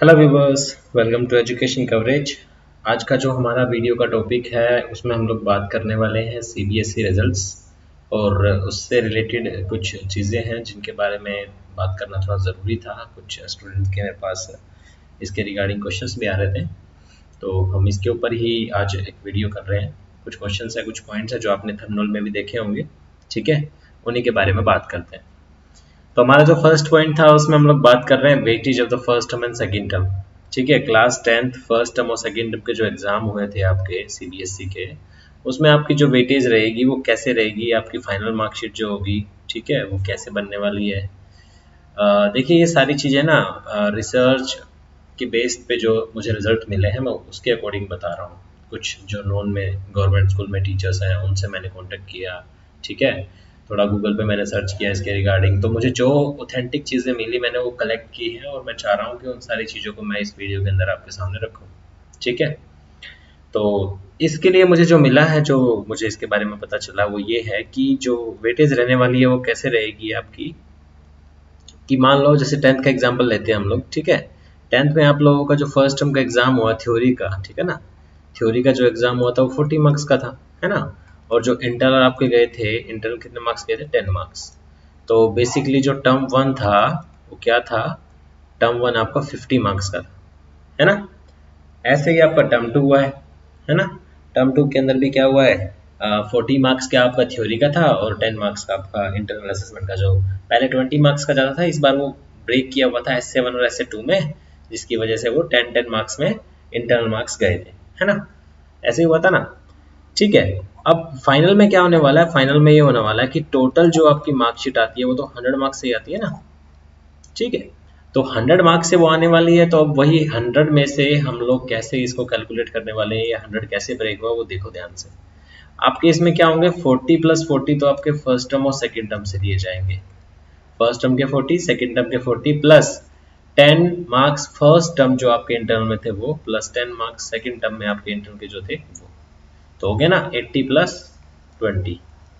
Hello viewers, welcome to education coverage. आज का जो हमारा वीडियो का टॉपिक है उसमें हम लोग बात करने वाले हैं सीबीएसई रिजल्ट्स और उससे रिलेटेड कुछ चीज़ें हैं जिनके बारे में बात करना थोड़ा ज़रूरी था। कुछ स्टूडेंट के मेरे पास इसके रिगार्डिंग क्वेश्चंस भी आ रहे थे, तो हम इसके ऊपर ही आज एक वीडियो कर रहे हैं। कुछ क्वेश्चंस है, कुछ पॉइंट्स है जो आपने थंबनेल में भी देखे होंगे, ठीक है, उन्हीं के बारे में बात करते हैं। तो हमारा जो फर्स्ट पॉइंट था उसमें हम लोग बात कर रहे हैं weightage of the first term and second term. ठीक है, क्लास 10th फर्स्ट टर्म और सेकंड टर्म के जो एग्जाम हुए थे आपके सीबीएसई के, उसमें आपकी जो वेटेज रहेगी वो कैसे रहेगी, आपकी फाइनल मार्कशीट जो होगी, ठीक है, वो कैसे बनने वाली है। देखिए ये सारी चीज़ें ना रिसर्च के बेस्ड पे जो मुझे रिजल्ट मिले हैं मैं उसके अकॉर्डिंग बता रहा हूँ। कुछ जो नॉन में गवर्नमेंट स्कूल में टीचर्स हैं उनसे मैंने कांटेक्ट किया, ठीक है, थोड़ा गूगल पे मैंने सर्च किया इसके रिगार्डिंग, तो मुझे जो ऑथेंटिक चीज़ें मिली मैंने वो कलेक्ट की है और मैं चाह रहा हूँ कि उन सारी चीज़ों को मैं इस वीडियो के अंदर आपके सामने रखूँ, ठीक है। तो इसके लिए मुझे जो मिला है, जो मुझे इसके बारे में पता चला वो ये है कि जो वेटेज रहने वाली है वो कैसे रहेगी आपकी, कि मान लो जैसे 10th का एग्जाम्पल लेते हैं हम लोग, ठीक है। 10th में आप लोगों का जो फर्स्ट टर्म का एग्जाम हुआ थ्योरी का, ठीक है ना, थ्योरी का जो एग्जाम हुआ था वो 40 मार्क्स का था, है ना। और जो इंटरनल आपके गए थे, इंटरनल कितने मार्क्स गए थे, 10 मार्क्स। तो बेसिकली जो टर्म वन था वो क्या था, टर्म वन आपका 50 मार्क्स का था, है ना। ऐसे ही आपका टर्म टू हुआ है ना। टर्म टू के अंदर भी क्या हुआ है, 40 मार्क्स का आपका थ्योरी का था और 10 मार्क्स का आपका इंटरनल असेसमेंट का, जो पहले 20 मार्क्स का जाता था, इस बार वो ब्रेक किया हुआ था S7 और S2 में, जिसकी वजह से वो 10 मार्क्स में इंटरनल मार्क्स गए थे, है ना। ऐसे ही हुआ था ना, ठीक है। अब फाइनल में क्या होने वाला है, फाइनल में ये होने वाला है कि टोटल जो आपकी मार्कशीट आती है वो तो 100 मार्क्स से ही आती है ना, ठीक है। तो 100 मार्क्स से वो आने वाली है, तो अब वही 100 में से हम लोग कैसे इसको कैलकुलेट करने वाले हैं या 100 कैसे ब्रेक हुआ वो देखो ध्यान से। आपके इसमें क्या होंगे, 40 + 40 तो आपके फर्स्ट टर्म और सेकंड टर्म से लिए जाएंगे। फर्स्ट टर्म के 40, सेकंड टर्म के 40 प्लस 10 मार्क्स फर्स्ट टर्म जो आपके इंटरनल में थे वो, प्लस 10 मार्क्स सेकंड टर्म में आपके इंटरनल के जो थे वो, तो हो गया ना 80 + 20,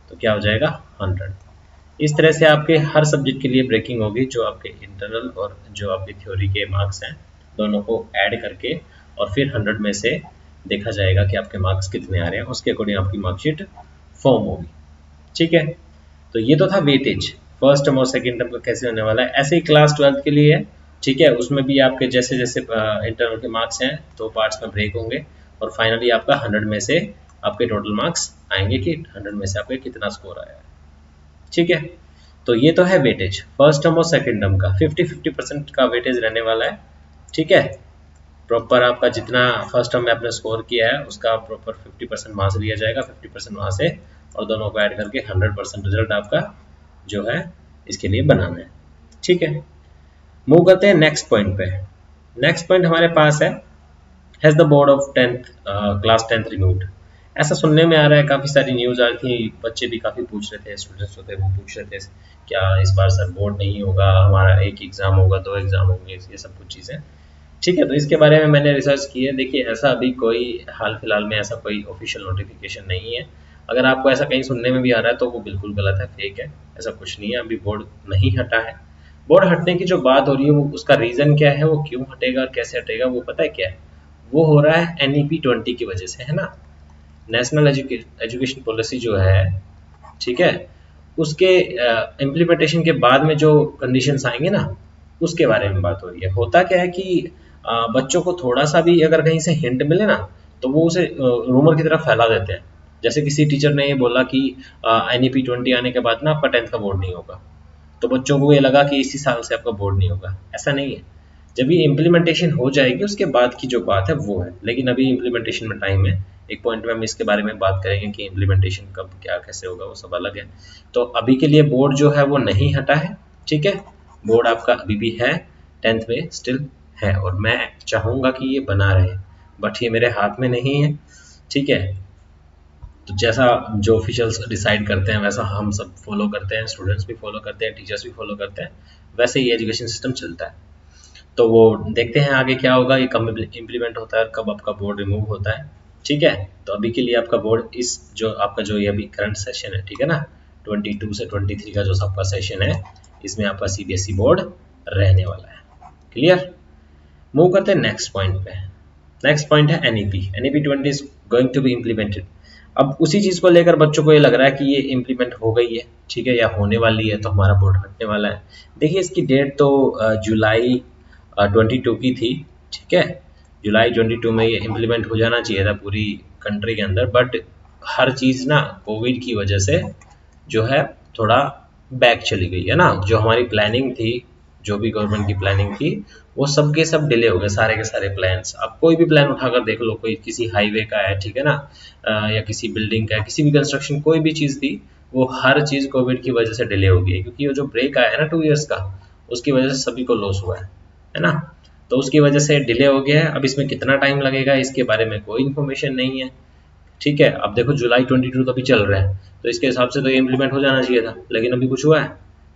तो क्या हो जाएगा 100। इस तरह से आपके हर सब्जेक्ट के लिए ब्रेकिंग होगी, जो आपके इंटरनल और जो आपकी थ्योरी के मार्क्स हैं दोनों को ऐड करके, और फिर 100 में से देखा जाएगा कि आपके मार्क्स कितने आ रहे हैं, उसके अकॉर्डिंग आपकी मार्कशीट फॉर्म होगी, ठीक है। तो ये तो था वेटेज फर्स्ट टर्म और सेकंड टर्म का कैसे होने वाला है। ऐसे ही क्लास 12th के लिए है, ठीक है, उसमें भी आपके जैसे जैसे इंटरनल के मार्क्स हैं दो पार्ट्स में ब्रेक होंगे और फाइनली आपका 100 में से आपके टोटल मार्क्स आएंगे कि 100 में से आपके कितना स्कोर आया है, ठीक है। तो ये तो है वेटेज फर्स्ट टर्म और सेकंड टर्म का, 50-50% का वेटेज रहने वाला है, ठीक है। प्रॉपर आपका जितना फर्स्ट टर्म में आपने स्कोर किया है उसका प्रॉपर 50% वहाँ से लिया जाएगा, 50% वहाँ से, और दोनों को ऐड करके 100% रिजल्ट आपका जो है इसके लिए बनाना है, ठीक है। मूव करते हैं नेक्स्ट पॉइंट पे। नेक्स्ट पॉइंट हमारे पास है, has the board of 10th class 10th removed. ऐसा सुनने में आ रहा है, काफ़ी सारी न्यूज़ आ रही थी, बच्चे भी काफ़ी पूछ रहे थे, स्टूडेंट्स होते वो पूछ रहे थे क्या इस बार सर बोर्ड नहीं होगा, हमारा एक एग्ज़ाम होगा, दो एग्ज़ाम होंगे, ये सब कुछ चीज़ें, ठीक है। तो इसके बारे में मैंने रिसर्च की है। देखिए ऐसा अभी कोई हाल फिलहाल में ऐसा कोई ऑफिशियल नोटिफिकेशन नहीं है। अगर आपको ऐसा कहीं सुनने में भी आ रहा है तो वो बिल्कुल गलत है, फेक है, ऐसा कुछ नहीं है। अभी बोर्ड नहीं हटा है। बोर्ड हटने की जो बात हो रही है वो उसका रीज़न क्या है, वो क्यों हटेगा और कैसे हटेगा, वो पता है क्या है, वो हो रहा है NEP 20 की वजह से, है ना। नेशनल एजुकेशन पॉलिसी जो है, ठीक है, उसके इम्प्लीमेंटेशन के बाद में जो कंडीशंस आएंगे ना, उसके बारे में बात हो रही है। होता क्या है कि बच्चों को थोड़ा सा भी अगर कहीं से हिंट मिले ना तो वो उसे रूमर की तरफ फैला देते हैं। जैसे किसी टीचर ने ये बोला कि NEP 20 आने के बाद ना आपका 10th का बोर्ड नहीं होगा, तो बच्चों को ये लगा कि इसी साल से आपका बोर्ड नहीं होगा। ऐसा नहीं है, जब ये इम्प्लीमेंटेशन हो जाएगी उसके बाद की जो बात है वो है, लेकिन अभी इम्प्लीमेंटेशन में टाइम है। एक पॉइंट में हम इसके बारे में बात करेंगे कि इम्प्लीमेंटेशन कब क्या कैसे होगा, वो सब अलग है। तो अभी के लिए बोर्ड जो है वो नहीं हटा है, ठीक है। बोर्ड आपका अभी भी है, 10th में स्टिल है, और मैं चाहूँगा कि ये बना रहे, बट ये मेरे हाथ में नहीं है, ठीक है। तो जैसा जो ऑफिशियल्स डिसाइड करते हैं वैसा हम सब फॉलो करते हैं, स्टूडेंट्स भी फॉलो करते हैं, टीचर्स भी फॉलो करते हैं, वैसे ही एजुकेशन सिस्टम चलता है। तो वो देखते हैं आगे क्या होगा, ये कब इम्प्लीमेंट होता है, कब आपका बोर्ड रिमूव होता है, ठीक है। तो अभी के लिए आपका बोर्ड इस जो आपका जो ये अभी करंट सेशन है, ठीक है ना, 22 से 23 का जो आपका सेशन है, इसमें आपका CBSE बोर्ड रहने वाला है, क्लियर। मूव करते हैं नेक्स्ट पॉइंट पे। नेक्स्ट पॉइंट है NEP. NEP 20 is going to be implemented. अब उसी चीज को लेकर बच्चों को ये लग रहा है कि ये इम्प्लीमेंट हो गई है, ठीक है, या होने वाली है, तो हमारा बोर्ड हटने वाला है। देखिए इसकी डेट तो जुलाई 22 की थी, ठीक है, जुलाई 22 में ये इम्प्लीमेंट हो जाना चाहिए था पूरी कंट्री के अंदर, बट हर चीज ना कोविड की वजह से जो है थोड़ा बैक चली गई है ना। जो हमारी प्लानिंग थी, जो भी गवर्नमेंट की प्लानिंग थी, वो सब के सब डिले हो गए, सारे के सारे प्लान्स। आप कोई भी प्लान उठाकर देख लो, कोई किसी हाईवे का है, ठीक है ना, या किसी बिल्डिंग का है, किसी भी कंस्ट्रक्शन कोई भी चीज़ थी, वो हर चीज़ कोविड की वजह से डिले हो गई है, क्योंकि वो जो ब्रेक आया है ना 2 इयर्स का, उसकी वजह से सभी को लॉस हुआ है ना। तो उसकी वजह से डिले हो गया है। अब इसमें कितना टाइम लगेगा इसके बारे में कोई इन्फॉर्मेशन नहीं है, ठीक है। अब देखो जुलाई 22 तो अभी चल रहा है, तो इसके हिसाब से तो ये इम्प्लीमेंट हो जाना चाहिए था, लेकिन अभी कुछ हुआ है?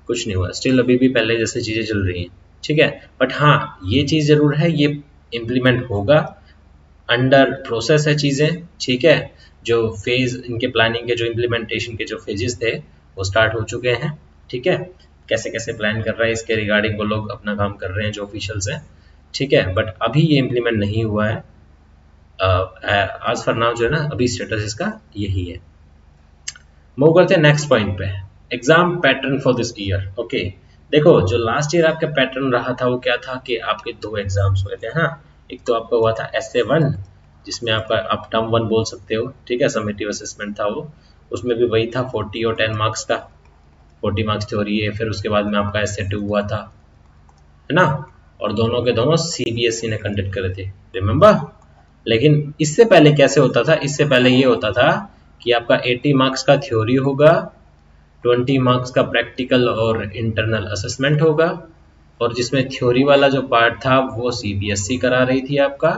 कुछ नहीं हुआ, स्टिल अभी भी पहले जैसे चीज़ें चल रही हैं, ठीक है। बट हाँ, ये चीज़ ज़रूर है, ये इम्प्लीमेंट होगा, अंडर प्रोसेस है चीज़ें, ठीक है। जो फेज़ इनके प्लानिंग के, जो इम्प्लीमेंटेशन के जो फेजेस थे वो स्टार्ट हो चुके हैं, ठीक है। कैसे कैसे प्लान कर रहा है इसके रिगार्डिंग वो लोग अपना काम कर रहे हैं, जो ऑफिशियल्स हैं, ठीक है। बट अभी ये इम्प्लीमेंट नहीं हुआ है। आज फॉर नाउ जो है ना, अभी स्टेटस इसका यही है। मूव करते हैं नेक्स्ट पॉइंट पे, exam pattern for this year. Okay, देखो जो लास्ट ईयर आपका पैटर्न रहा था वो क्या था कि आपके 2 एग्जाम्स हुए थे। हाँ, एक तो आपका हुआ था SA1, जिसमें आपका आप टर्म 1 बोल सकते हो, ठीक है, समेटिव असेसमेंट था वो। उसमें भी वही था 40 और 10 मार्क्स का, 40 मार्क्स थ्योरी है। फिर उसके बाद में आपका SA2 हुआ था, है ना, और दोनों के दोनों CBSE ने कंडक्ट करे थे, रिमेंबर। लेकिन इससे पहले कैसे होता था? इससे पहले ये होता था कि आपका 80 मार्क्स का थ्योरी होगा, 20 मार्क्स का प्रैक्टिकल और इंटरनल असेसमेंट होगा, और जिसमें थ्योरी वाला जो पार्ट था वो CBSE करा रही थी आपका,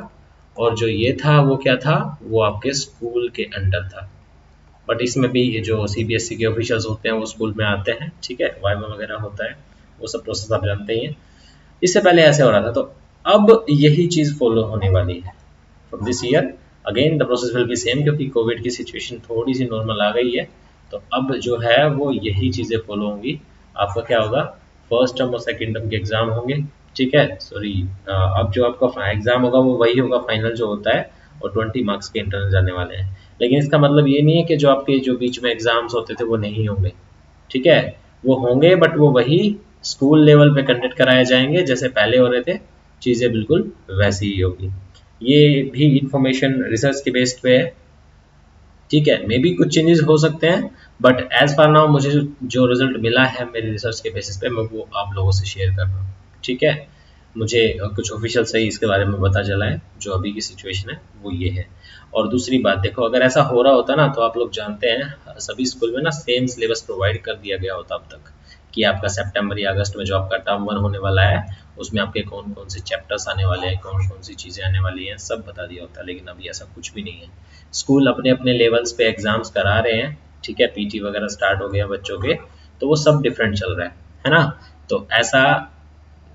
और जो ये था वो क्या था, वो आपके स्कूल के अंडर था। बट इसमें भी ये जो CBSE के ऑफिशियल्स होते हैं वो स्कूल में आते हैं, ठीक है, वाइवा वगैरह होता है, वो सब प्रोसेस आप जानते ही हैं। इससे पहले ऐसे हो रहा था, तो अब यही चीज़ फॉलो होने वाली है from this year. Again the process will be same, क्योंकि कोविड की सिचुएशन थोड़ी सी नॉर्मल आ गई है, तो अब जो है वो यही चीज़ें फॉलो होंगी। आपका क्या होगा, फर्स्ट टर्म और सेकेंड टर्म के एग्जाम होंगे, ठीक है, सॉरी, अब जो आपका एग्जाम होगा वो वही होगा फाइनल जो होता है, और 20 मार्क्स के इंटरनल जाने वाले हैं। लेकिन इसका मतलब ये नहीं है कि जो आपके जो बीच में एग्जाम्स होते थे वो नहीं होंगे, ठीक है, वो होंगे, बट वो वही स्कूल लेवल पे कंडक्ट कराए जाएंगे जैसे पहले हो रहे थे, चीज़ें बिल्कुल वैसी ही होगी। ये भी इंफॉर्मेशन रिसर्च के बेस्ड पे है, ठीक है, मे बी कुछ चेंजेस हो सकते हैं, बट एज फार नाउ मुझे जो रिजल्ट मिला है मेरे रिसर्च के बेसिस पे, मैं वो आप लोगों से शेयर कर रहा हूँ, ठीक है। मुझे कुछ ऑफिशियल सही इसके बारे में पता चला है, जो अभी की सिचुएशन है वो ये है। और दूसरी बात देखो, अगर ऐसा हो रहा होता ना, तो आप लोग जानते हैं सभी स्कूल में ना सेम सिलेबस प्रोवाइड कर दिया गया होता अब तक, कि आपका सितंबर या अगस्त में जो आपका टर्म 1 होने वाला है, उसमें आपके कौन कौन से चैप्टर्स आने वाले हैं, कौन कौन सी चीज़ें आने वाली हैं, सब बता दिया होता है। लेकिन अभी ऐसा कुछ भी नहीं है। स्कूल अपने अपने लेवल्स पे एग्जाम्स करा रहे हैं, ठीक है, PT वगैरह स्टार्ट हो गया बच्चों के, तो वो सब डिफरेंट चल रहा है ना। तो ऐसा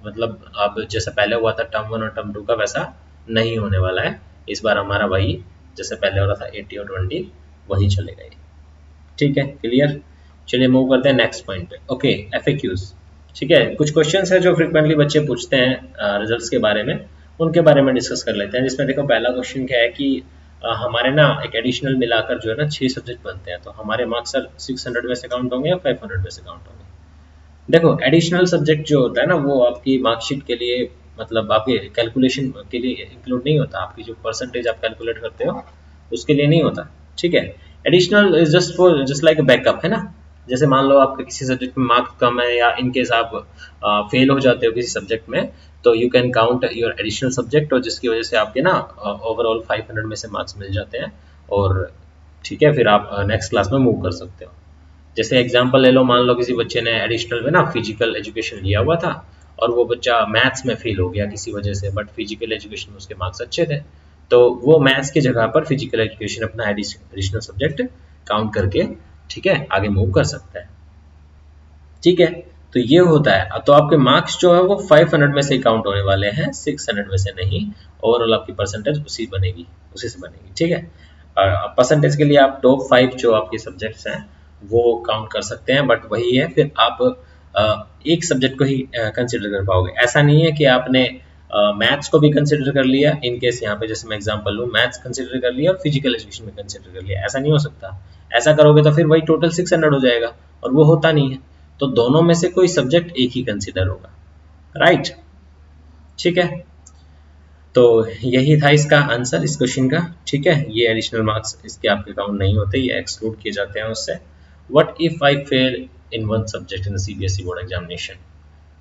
मतलब अब जैसे पहले हुआ था टर्म 1 और टर्म 2 का, वैसा नहीं होने वाला है इस बार। हमारा वही जैसे पहले हो रहा था 80 और 20 वही चलेगा ये, ठीक है, क्लियर। चलिए मूव करते हैं नेक्स्ट पॉइंट पे। ओके, FAQs, ठीक है, कुछ क्वेश्चंस है जो फ्रिक्वेंटली बच्चे पूछते हैं रिजल्ट्स के बारे में, उनके बारे में डिस्कस कर लेते हैं। जिसमें देखो पहला क्वेश्चन क्या है कि हमारे ना एक एडिशनल मिलाकर जो है ना 6 सब्जेक्ट बनते हैं, तो हमारे मार्क्स सर 600 में से काउंट होंगे या 500 में से काउंट होंगे? देखो एडिशनल सब्जेक्ट जो होता है ना, वो आपकी मार्कशीट के लिए, मतलब आपके कैलकुलेशन के लिए इंक्लूड नहीं होता। आपकी जो परसेंटेज आप कैलकुलेट करते हो उसके लिए नहीं होता, ठीक है। Additional is just for just like backup, है ना। जैसे मान लो आपके किसी सब्जेक्ट में मार्क्स कम है, या इनकेस आप फेल हो जाते हो किसी सब्जेक्ट में, तो you can count your additional subject, और जिसकी वजह से आपके ना ओवरऑल 500 में से मार्क्स मिल जाते हैं, और ठीक है, फिर आप नेक्स्ट क्लास में मूव कर सकते हो। जैसे एग्जांपल ले लो, मान लो किसी बच्चे ने एडिशनल में ना फिजिकल एजुकेशन लिया हुआ था, और वो बच्चा मैथ्स में फेल हो गया किसी वजह से, बट फिजिकल एजुकेशन में उसके मार्क्स अच्छे थे, तो वो मैथ्स की जगह पर फिजिकल एजुकेशन अपना एडिशनल सब्जेक्ट काउंट करके, ठीक है, आगे मूव कर सकता है, ठीक है। तो ये होता है। तो आपके मार्क्स जो है वो 500 में से काउंट होने वाले हैं, 600 में से नहीं। ओवरऑल आपकी परसेंटेज उसी बनेगी, उसी से बनेगी, ठीक है। परसेंटेज के लिए आप टॉप 5 जो आपके सब्जेक्ट्स हैं वो काउंट कर सकते हैं, बट वही है, फिर आप एक सब्जेक्ट को ही कंसिडर कर पाओगे। ऐसा नहीं है कि आपने मैथ्स को भी कंसिडर कर लिया, इन केस यहाँ पे जैसे मैं एग्जांपल लूँ, मैथ्स कंसिडर कर लिया और फिजिकल एजुकेशन में कंसिडर कर लिया, ऐसा नहीं हो सकता। ऐसा करोगे तो फिर वही टोटल 600 हो जाएगा, और वो होता नहीं है। तो दोनों में से कोई सब्जेक्ट एक ही कंसिडर होगा, राइट? ठीक है, तो यही था इसका आंसर इस क्वेश्चन का। ठीक है, ये एडिशनल मार्क्स इसके आपके काउंट नहीं होते, ये एक्सक्लूड किए जाते हैं उससे। What if I fail in one subject in CBSE board examination?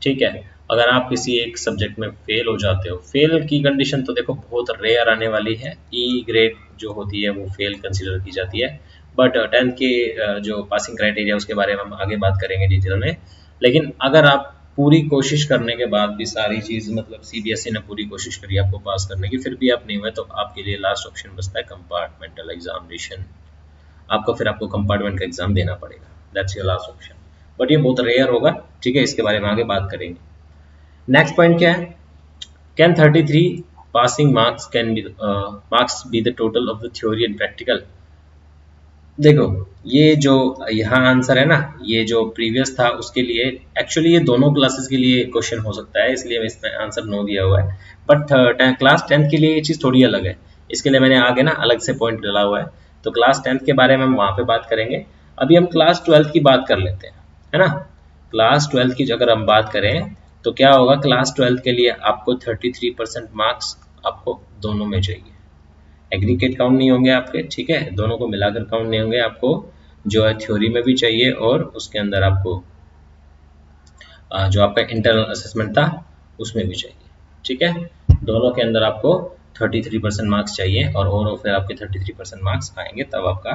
ठीक है, अगर आप किसी एक सब्जेक्ट में फेल हो जाते हो, फेल की कंडीशन तो देखो बहुत रेयर आने वाली है, ई ग्रेड जो होती है वो फेल कंसिडर की जाती है। बट 10th के जो पासिंग क्राइटेरिया उसके बारे में हम आगे बात करेंगे डिटेल में। लेकिन अगर आप पूरी कोशिश करने के बाद भी सारी चीज़, मतलब सीबीएसई ने पूरी कोशिश करी आपको पास करने की, फिर भी आप नहीं हुए, तो आपके लिए लास्ट ऑप्शन बचता है कंपार्टमेंटल एग्जामिनेशन। आपको कंपार्टमेंट का एग्जाम देना पड़ेगा, that's your last option. But ये बहुत रेयर होगा, ठीक है, इसके बारे में आगे बात करेंगे। नेक्स्ट पॉइंट क्या है? Can 33 passing marks marks be the total of the theory and practical? देखो, ये जो यहाँ आंसर है ना, ये जो प्रीवियस था उसके लिए, एक्चुअली ये दोनों क्लासेस के लिए क्वेश्चन हो सकता है, इसलिए इसमें आंसर नो दिया हुआ है। बट क्लास 10th के लिए ये चीज़ थोड़ी अलग है, इसके लिए मैंने आगे ना अलग से पॉइंट डाला हुआ है। तो क्लास 10th के बारे में हम वहाँ पे बात करेंगे। अभी हम क्लास 12th की बात कर लेते हैं, है ना? क्लास 12th की अगर हम बात करें तो क्या होगा, क्लास 12th के लिए आपको 33% मार्क्स आपको दोनों में चाहिए। एग्रीगेट काउंट नहीं होंगे आपके, ठीक है, दोनों को मिलाकर काउंट नहीं होंगे, आपको जो है थ्योरी में भी चाहिए और उसके अंदर आपको जो आपका इंटरनल असेसमेंट था उसमें भी चाहिए। ठीक है, दोनों के अंदर आपको 33% मार्क्स चाहिए, और ओवरऑल फिर आपके 33% मार्क्स आएंगे, तब आपका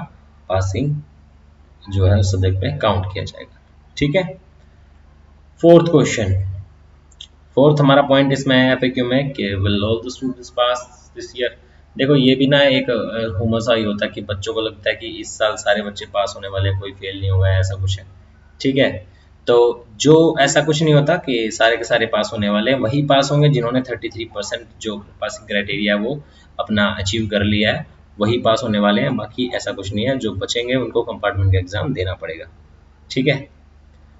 पासिंग जो है उस सब्जेक्ट में काउंट किया जाएगा। ठीक है, फोर्थ क्वेश्चन, फोर्थ हमारा पॉइंट इसमें है एफएक्यू में कि will all the students pass this year? देखो, ये भी ना एक हुमसा ही होता है कि बच्चों को लगता है कि इस साल सारे बच्चे पास होने वाले, कोई फेल नहीं होगा, ऐसा कुछ है। ठीक है, तो जो ऐसा कुछ नहीं होता कि सारे के सारे पास होने वाले हैं, वही पास होंगे जिन्होंने 33% जो पासिंग क्राइटेरिया वो अपना अचीव कर लिया है, वही पास होने वाले हैं। बाकी ऐसा कुछ नहीं है, जो बचेंगे उनको कंपार्टमेंट का एग्जाम देना पड़ेगा। ठीक है,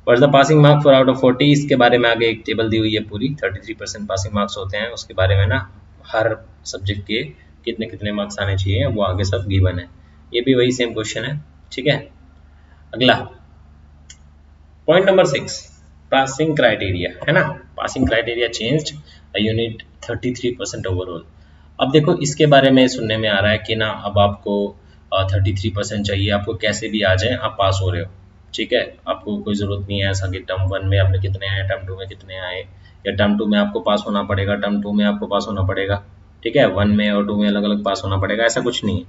what's the passing mark for out of 40? इसके बारे में आगे एक टेबल दी हुई है पूरी, 33% पासिंग मार्क्स होते हैं, उसके बारे में ना हर सब्जेक्ट के कितने कितने मार्क्स आने चाहिए वो आगे सब गिवन है। ये भी वही सेम क्वेश्चन है। ठीक है, अगला पॉइंट नंबर 6, पासिंग क्राइटेरिया, है ना? Passing criteria changed, you need 33% overall. अब देखो, इसके बारे में सुनने में आ रहा है कि ना अब आपको 33% चाहिए, आपको कैसे भी आ जाए आप पास हो रहे हो। ठीक है, आपको कोई ज़रूरत नहीं है ऐसा कि टर्म 1 में आपने कितने आए, टर्म 2 में कितने आए, या टर्म 2 में आपको पास होना पड़ेगा, टर्म 2 में आपको पास होना पड़ेगा। ठीक है, 1 में और 2 में अलग अलग पास होना पड़ेगा, ऐसा कुछ नहीं है।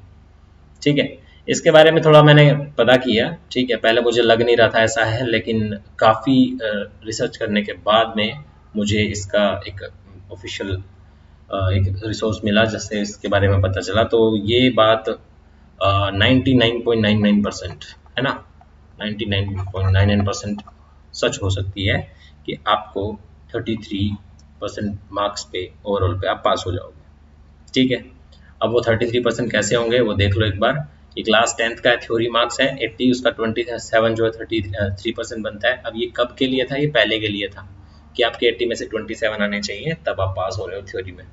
ठीक है, इसके बारे में थोड़ा मैंने पता किया। ठीक है, पहले मुझे लग नहीं रहा था ऐसा है, लेकिन काफ़ी रिसर्च करने के बाद में मुझे इसका एक ऑफिशियल एक रिसोर्स मिला जिससे इसके बारे में पता चला। तो ये बात 99.99% है ना, 99.99% सच हो सकती है कि आपको 33% मार्क्स पे ओवरऑल पे आप पास हो जाओगे। ठीक है, अब वो 33% कैसे होंगे वो देख लो एक बार। ये क्लास 10th का थ्योरी मार्क्स है 80, उसका 27 जो है 33% बनता है। अब ये कब के लिए था? ये पहले के लिए था कि आपके 80 में से 27 आने चाहिए, तब आप पास हो रहे हो थ्योरी में।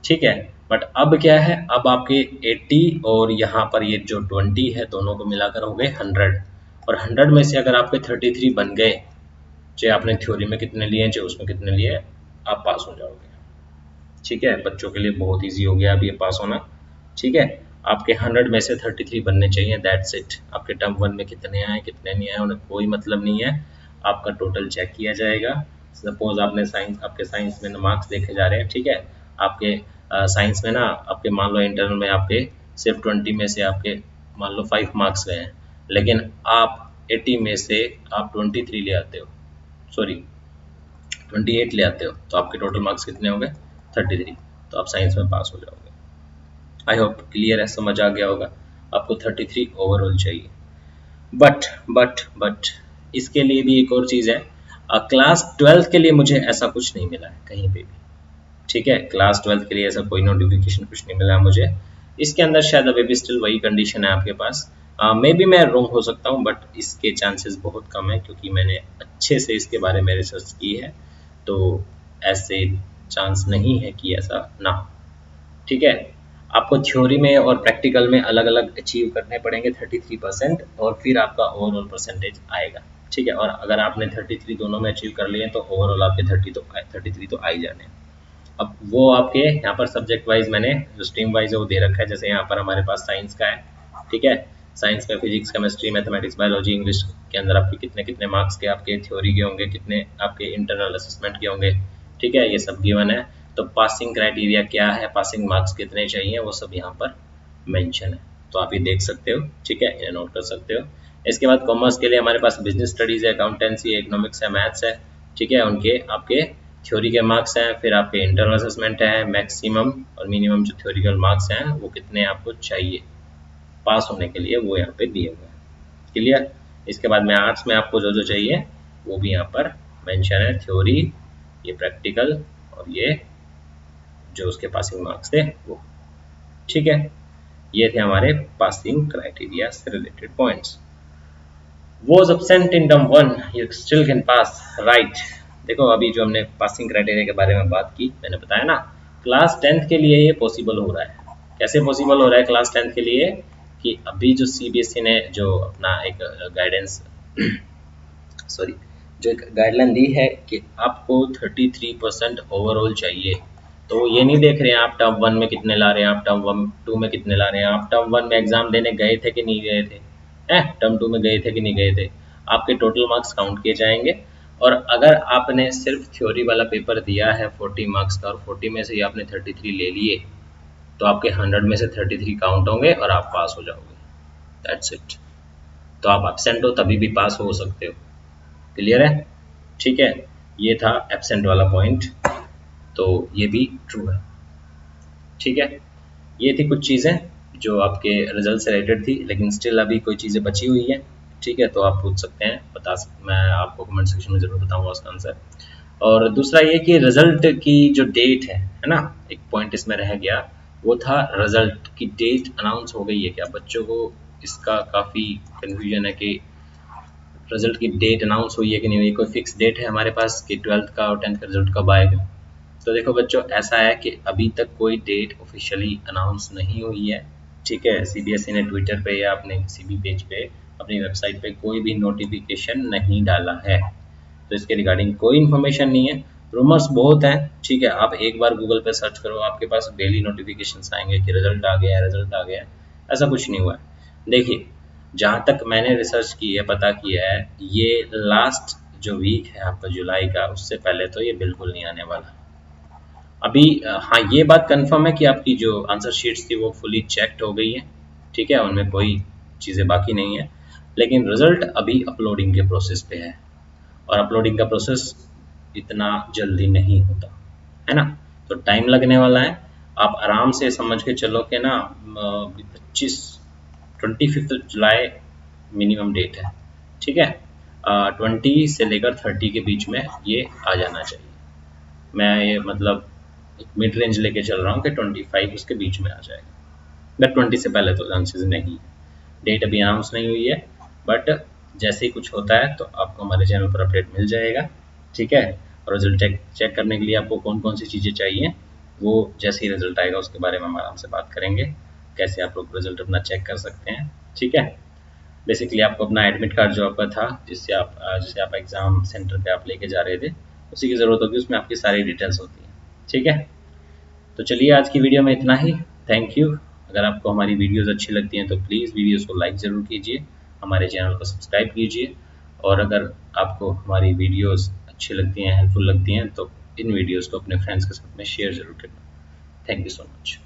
ठीक है, बट अब क्या है, अब आपके 80 और यहाँ पर ये जो 20 है, दोनों को मिलाकर हो गए 100, और 100 में से अगर आपके 33 बन गए, चाहे आपने थ्योरी में कितने लिए चाहे उसमें कितने लिए, आप पास हो जाओगे। ठीक है, बच्चों के लिए बहुत इजी हो गया अब ये पास होना। ठीक है, आपके 100 में से 33 बनने चाहिए, दैट्स इट। आपके टर्म 1 में कितने आए कितने नहीं आए उन्हें कोई मतलब नहीं है, आपका टोटल चेक किया जाएगा। सपोज आपने साइंस, आपके साइंस में मार्क्स देखे जा रहे हैं। ठीक है, आपके साइंस में ना आपके मान लो इंटरनल में आपके सिर्फ 20 में से आपके मान लो 5 मार्क्स गए हैं, लेकिन आप 80 में से आप 23 ले आते हो, सॉरी 28 ले आते हो, तो आपके टोटल मार्क्स कितने हो गए? 33, तो आप साइंस में पास हो जाओगे। आई होप क्लियर है, समझ आ गया होगा। आपको 33 ओवरऑल चाहिए। बट इसके लिए भी एक और चीज़ है, क्लास 12th के लिए मुझे ऐसा कुछ नहीं मिला है कहीं पे भी। ठीक है, क्लास 12th के लिए ऐसा कोई नोटिफिकेशन कुछ नहीं मिला है मुझे। इसके अंदर शायद अभी भी स्टिल वही कंडीशन है आपके पास। मे बी मैं रॉन्ग हो सकता हूँ, बट इसके चांसेस बहुत कम है क्योंकि मैंने अच्छे से इसके बारे में रिसर्च की है। तो ऐसे चांस नहीं है कि ऐसा ना हो। ठीक है, आपको थ्योरी में और प्रैक्टिकल में अलग अलग अचीव करने पड़ेंगे 33% और फिर आपका ओवरऑल परसेंटेज आएगा। ठीक है, और अगर आपने 33 दोनों में अचीव कर लिए तो ओवरऑल आपके 33 तो आ ही जाने हैं। अब वो आपके यहाँ पर सब्जेक्ट वाइज मैंने जो स्ट्रीम वाइज है वो दे रखा है। जैसे यहाँ पर हमारे पास साइंस का है, ठीक है, साइंस में physics, chemistry, mathematics, biology, English के अंदर आपके कितने कितने मार्क्स के आपके थ्योरी के होंगे, कितने आपके इंटरनल असेसमेंट के होंगे। ठीक है, ये सब गिवन है। तो पासिंग क्राइटेरिया क्या है, पासिंग मार्क्स कितने चाहिए, वो सब यहाँ पर मेंशन है। तो आप ये देख सकते हो। ठीक है, ये नोट कर सकते हो। इसके बाद कॉमर्स के लिए हमारे पास बिजनेस स्टडीज है, अकाउंटेंसी है, इकोनॉमिक्स है, मैथ्स है। ठीक है, उनके आपके थ्योरी के मार्क्स हैं, फिर आपके इंटरनल असेसमेंट है, मैक्सिमम और मिनिमम जो थ्योरिकल मार्क्स हैं वो कितने आपको चाहिए पास होने के लिए, वो यहाँ पे दिए हुए हैं। क्लियर। इसके बाद में आर्ट्स में आपको जो जो चाहिए वो भी यहाँ पर मेंशन है, थ्योरी, ये प्रैक्टिकल और ये जो उसके पासिंग मार्क्स थे वो। ठीक है, ये थे हमारे पासिंग क्राइटेरिया से related points. Was absent in term 1 you still can pass, right। देखो अभी जो हमने पासिंग क्राइटेरिया के बारे में बात की, मैंने बताया ना क्लास 10th के लिए ये पॉसिबल हो रहा है। कैसे पॉसिबल हो रहा है क्लास 10th के लिए, कि अभी जो सीबीएसई ने जो अपना एक गाइडेंस सॉरी जो एक गाइडलाइन दी है कि आपको 33% ओवरऑल चाहिए। तो ये नहीं देख रहे हैं आप टर्म 1 में कितने ला रहे हैं, आप टर्म 2 में कितने ला रहे हैं, आप टर्म 1 में एग्जाम देने गए थे कि नहीं गए थे, टर्म 2 में गए थे कि नहीं गए थे। आपके टोटल मार्क्स काउंट किए जाएंगे। और अगर आपने सिर्फ थ्योरी वाला पेपर दिया है 40 मार्क्स का और 40 में से ही आपने 33 ले लिए, तो आपके 100 में से 33 काउंट होंगे और आप पास हो जाओगे। That's it. तो आप एब्सेंट हो तभी भी पास हो सकते हो। क्लियर है। ठीक है, ये था एब्सेंट वाला पॉइंट, तो ये भी ट्रू है। ठीक है, ये थी कुछ चीज़ें जो आपके रिजल्ट से रिलेटेड थी, लेकिन स्टिल अभी कोई चीज़ें बची हुई है। ठीक है, तो आप पूछ सकते हैं, मैं आपको कमेंट सेक्शन में ज़रूर बताऊंगा उसका आंसर। और दूसरा ये कि रिजल्ट की जो डेट है ना, एक पॉइंट इसमें रह गया, वो था रिजल्ट की डेट अनाउंस हो गई है क्या। बच्चों को इसका काफ़ी कन्फ्यूजन है कि रिजल्ट की डेट अनाउंस हुई है कि नहीं हुई, कोई फिक्स डेट है हमारे पास कि 12th का और 10th का रिजल्ट कब आएगा। तो देखो बच्चों, ऐसा है कि अभी तक कोई डेट ऑफिशियली अनाउंस नहीं हुई है। ठीक है, सीबीएसई ने ट्विटर पे या अपने किसी भी पेज पे, अपनी वेबसाइट पे कोई भी नोटिफिकेशन नहीं डाला है। तो इसके रिगार्डिंग कोई इन्फॉर्मेशन नहीं है। रूमर्स बहुत हैं। ठीक है, आप एक बार गूगल पे सर्च करो, आपके पास डेली नोटिफिकेशन आएंगे कि रिजल्ट आ गया है, रिजल्ट आ गया है। ऐसा कुछ नहीं हुआ है। देखिए, जहाँ तक मैंने रिसर्च की है, पता किया है, ये लास्ट जो वीक है आपका जुलाई का, उससे पहले तो ये बिल्कुल नहीं आने वाला। अभी हाँ, ये बात कंफर्म है कि आपकी जो आंसर शीट्स थी वो फुली चेक्ड हो गई है। ठीक है, उनमें कोई चीज़ें बाकी नहीं है, लेकिन रिजल्ट अभी अपलोडिंग के प्रोसेस पे है और अपलोडिंग का प्रोसेस इतना जल्दी नहीं होता है ना, तो टाइम लगने वाला है। आप आराम से समझ के चलो कि ना 25 जुलाई मिनिमम डेट है। ठीक है, 20 से लेकर 30 के बीच में ये आ जाना चाहिए। मैं ये मतलब एक मिड रेंज लेके चल रहा हूँ कि 25 उसके बीच में आ जाएगा, बट 20 से पहले तो चांसेस नहीं है। डेट अभी अनाउंस नहीं हुई है, बट जैसे ही कुछ होता है तो आपको हमारे चैनल पर अपडेट मिल जाएगा। ठीक है, और रिजल्ट चेक करने के लिए आपको कौन कौन सी चीज़ें चाहिए, वो जैसे ही रिजल्ट आएगा उसके बारे में हम आराम से बात करेंगे, कैसे आप लोग रिजल्ट अपना चेक कर सकते हैं। ठीक है, बेसिकली आपको अपना एडमिट कार्ड जो आपका था, जिससे आप एग्ज़ाम सेंटर पे आप लेके जा रहे थे, उसी की ज़रूरत होगी। उसमें आपकी सारी डिटेल्स होती हैं। ठीक है, तो चलिए आज की वीडियो में इतना ही। Thank you. अगर आपको हमारी वीडियोस अच्छी लगती हैं तो प्लीज़ वीडियोस को लाइक ज़रूर कीजिए, हमारे चैनल को सब्सक्राइब कीजिए, और अगर आपको हमारी वीडियोस अच्छी लगती हैं, हेल्पफुल लगती हैं, तो इन वीडियोस को अपने फ्रेंड्स के साथ में शेयर ज़रूर करना। Thank you so much.